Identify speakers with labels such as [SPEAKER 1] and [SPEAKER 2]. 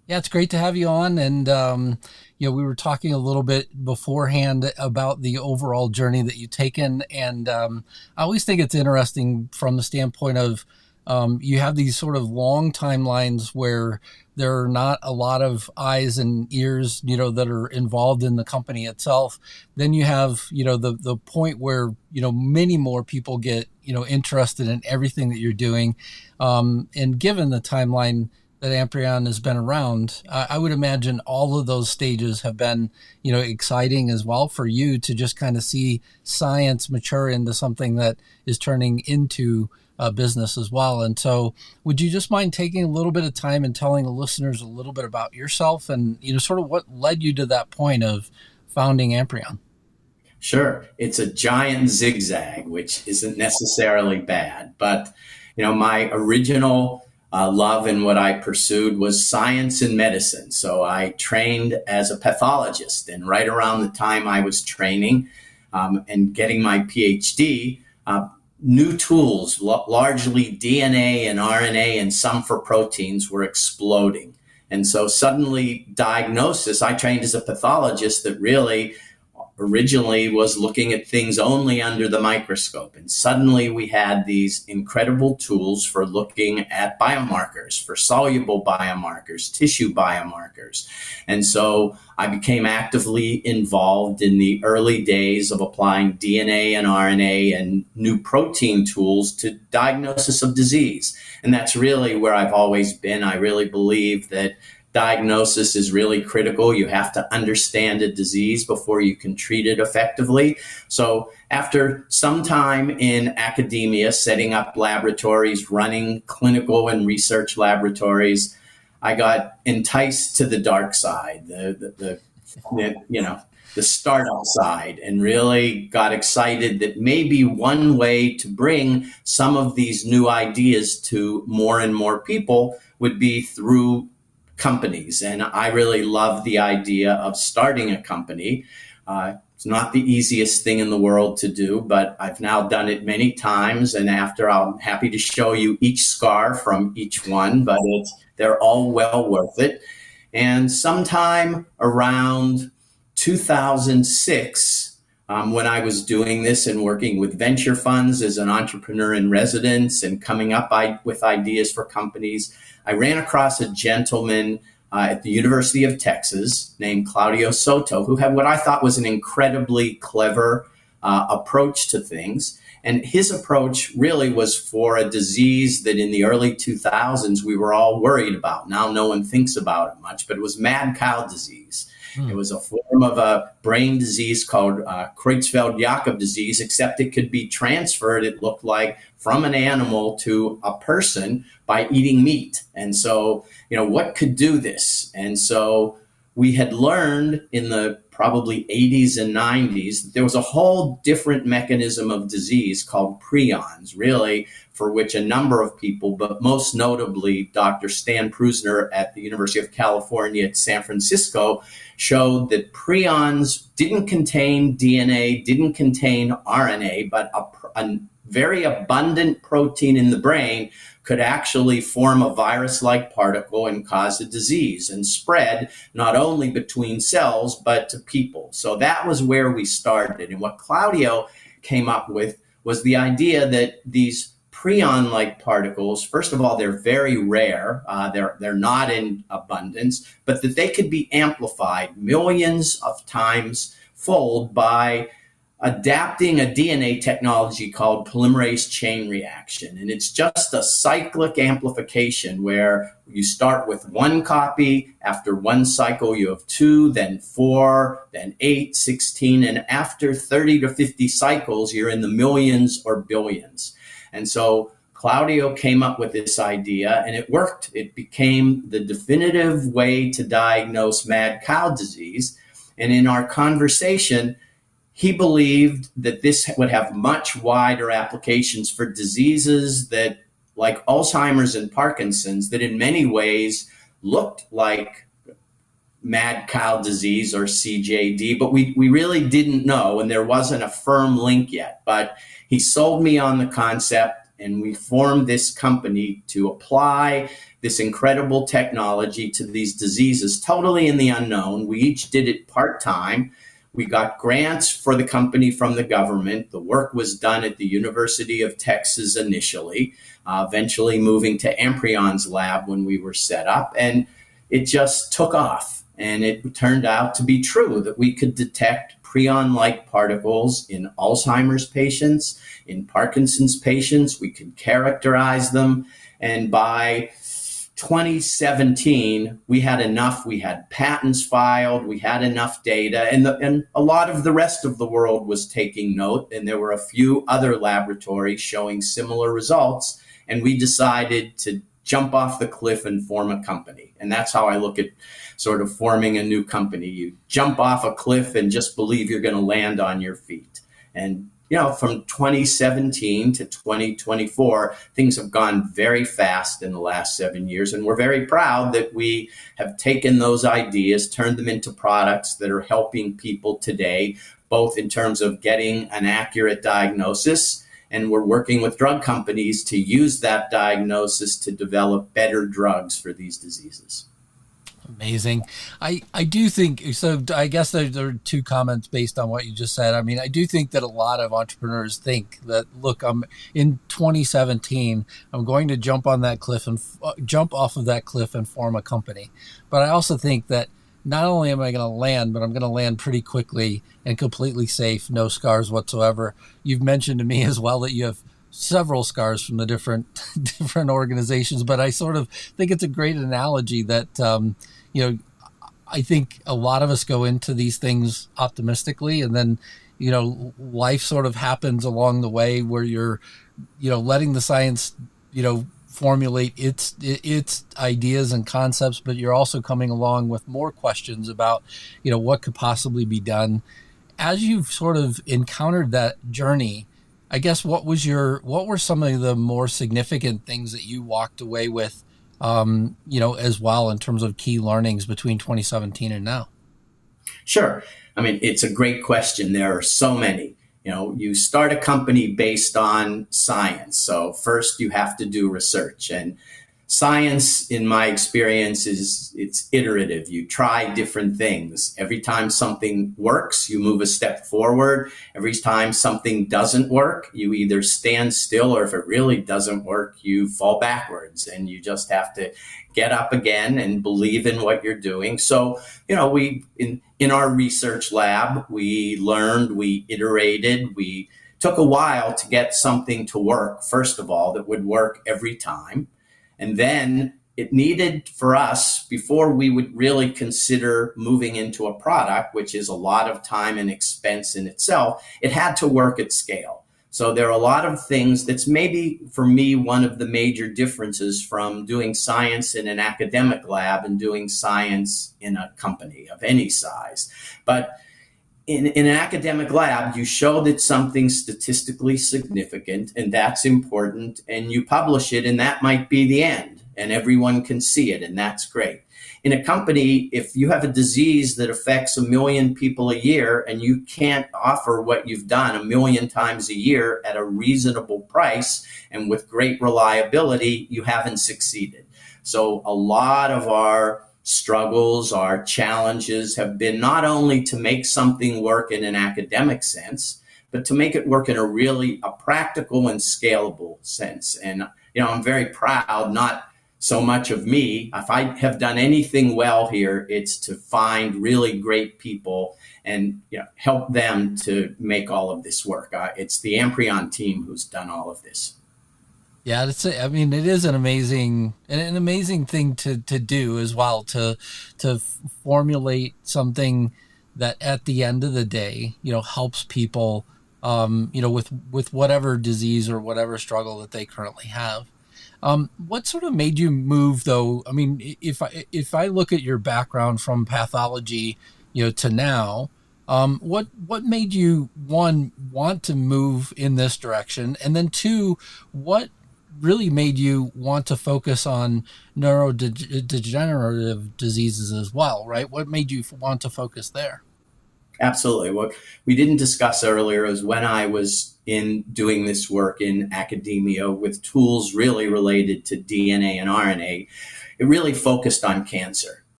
[SPEAKER 1] Yeah, it's great to have you on. And, we were talking a little bit beforehand about the overall journey that you've taken. And I always think it's interesting from the standpoint of you have these sort of long timelines where there are not a lot of eyes and ears, that are involved in the company itself. Then you have, the point where, many more people get, interested in everything that you're doing. And given the timeline that Amprion has been around, I would imagine all of those stages have been, exciting as well for you to just kind of see science mature into something that is turning into a business as well. And so would you just mind taking a little bit of time and telling the listeners a little bit about yourself and, sort of what led you to that point of founding Amprion?
[SPEAKER 2] Sure. It's a giant zigzag, which isn't necessarily bad. But, my original love and what I pursued was science and medicine. So I trained as a pathologist. And right around the time I was training and getting my PhD, new tools, largely DNA and RNA and some for proteins, were exploding. And so suddenly diagnosis, I trained as a pathologist that really originally was looking at things only under the microscope. And suddenly we had these incredible tools for looking at biomarkers, for soluble biomarkers, tissue biomarkers. And so I became actively involved in the early days of applying DNA and RNA and new protein tools to diagnosis of disease. And that's really where I've always been. I really believe that diagnosis is really critical. You have to understand a disease before you can treat it effectively. So after some time in academia, setting up laboratories, running clinical and research laboratories, I got enticed to the dark side, the startup side, and really got excited that maybe one way to bring some of these new ideas to more and more people would be through companies. And I really love the idea of starting a company. It's not the easiest thing in the world to do, but I've now done it many times. And after, I'm happy to show you each scar from each one, but they're all well worth it. And sometime around 2006, when I was doing this and working with venture funds as an entrepreneur in residence and coming up with ideas for companies, I ran across a gentleman at the University of Texas named Claudio Soto, who had what I thought was an incredibly clever approach to things. And his approach really was for a disease that in the early 2000s we were all worried about. Now no one thinks about it much, but it was mad cow disease. It was a form of a brain disease called Creutzfeldt-Jakob disease, except it could be transferred, it looked like, from an animal to a person by eating meat. And so, what could do this? And so we had learned in the probably 80s and 90s that there was a whole different mechanism of disease called prions, really, for which a number of people, but most notably Dr. Stan Prusner at the University of California at San Francisco, showed that prions didn't contain DNA, didn't contain RNA, but a very abundant protein in the brain could actually form a virus-like particle and cause a disease and spread not only between cells, but to people. So that was where we started. And what Claudio came up with was the idea that these prion-like particles, first of all, they're very rare. They're not in abundance, but that they could be amplified millions of times fold by adapting a DNA technology called polymerase chain reaction. And it's just a cyclic amplification where you start with one copy, after one cycle you have 2, then 4, then 8, 16, and after 30 to 50 cycles, you're in the millions or billions. And so Claudio came up with this idea and it worked. It became the definitive way to diagnose mad cow disease. And in our conversation, he believed that this would have much wider applications for diseases that, like Alzheimer's and Parkinson's, that in many ways looked like mad cow disease or CJD, but we really didn't know, and there wasn't a firm link yet. But he sold me on the concept, And we formed this company to apply this incredible technology to these diseases, totally in the unknown. We each did it part-time. We got grants for the company from the government. The work was done at the University of Texas initially, eventually moving to Amprion's lab when we were set up. And it just took off. And it turned out to be true that we could detect prion-like particles in Alzheimer's patients, in Parkinson's patients. We could characterize them. And by 2017, we had enough. We had patents filed. We had enough data. And a lot of the rest of the world was taking note. And there were a few other laboratories showing similar results. And we decided to jump off the cliff and form a company. And that's how I look at sort of forming a new company. You jump off a cliff and just believe you're going to land on your feet. And, from 2017 to 2024, things have gone very fast in the last 7 years. And we're very proud that we have taken those ideas, turned them into products that are helping people today, both in terms of getting an accurate diagnosis, and we're working with drug companies to use that diagnosis to develop better drugs for these diseases.
[SPEAKER 1] Amazing. I do think so. I guess there are two comments based on what you just said. I mean, I do think that a lot of entrepreneurs think that, look, I'm in 2017, I'm going to jump on that cliff and jump off of that cliff and form a company. But I also think that not only am I going to land, but I'm going to land pretty quickly and completely safe, no scars whatsoever. You've mentioned to me as well that you have several scars from the different organizations, but I sort of think it's a great analogy that, I think a lot of us go into these things optimistically, and then, life sort of happens along the way where you're, letting the science, formulate its ideas and concepts, but you're also coming along with more questions about, what could possibly be done. As you've sort of encountered that journey, I guess what were some of the more significant things that you walked away with, as well, in terms of key learnings between 2017 and now?
[SPEAKER 2] Sure. I mean, it's a great question. There are so many. You start a company based on science. So first you have to do research, and science, in my experience, it's iterative. You try different things. Every time something works, you move a step forward. Every time something doesn't work, you either stand still, or if it really doesn't work, you fall backwards, and you just have to get up again and believe in what you're doing. So, we in our research lab, we learned, we iterated, we took a while to get something to work, first of all, that would work every time. And then it needed for us, before we would really consider moving into a product, which is a lot of time and expense in itself, it had to work at scale. So there are a lot of things that's maybe, for me, one of the major differences from doing science in an academic lab and doing science in a company of any size. But in an academic lab, you show that something's statistically significant, and that's important, and you publish it, and that might be the end, and everyone can see it, and that's great. In a company, if you have a disease that affects 1 million people a year and you can't offer what you've done 1 million times a year at a reasonable price and with great reliability, you haven't succeeded. So a lot of our struggles, our challenges have been not only to make something work in an academic sense, but to make it work in a practical and scalable sense. And, I'm very proud, not so much of me. If I have done anything well here, it's to find really great people and help them to make all of this work. It's the Amprion team who's done all of this.
[SPEAKER 1] Yeah, it is an amazing thing to do as well, to formulate something that at the end of the day, helps people, with whatever disease or whatever struggle that they currently have. What sort of made you move, though? I mean, if I look at your background from pathology, to now, what made you, one, want to move in this direction, and then two, what really made you want to focus on neurodegenerative diseases as well, right? What made you want to focus there?
[SPEAKER 2] Absolutely. What we didn't discuss earlier is when I was in doing this work in academia with tools really related to DNA and RNA, it really focused on cancer.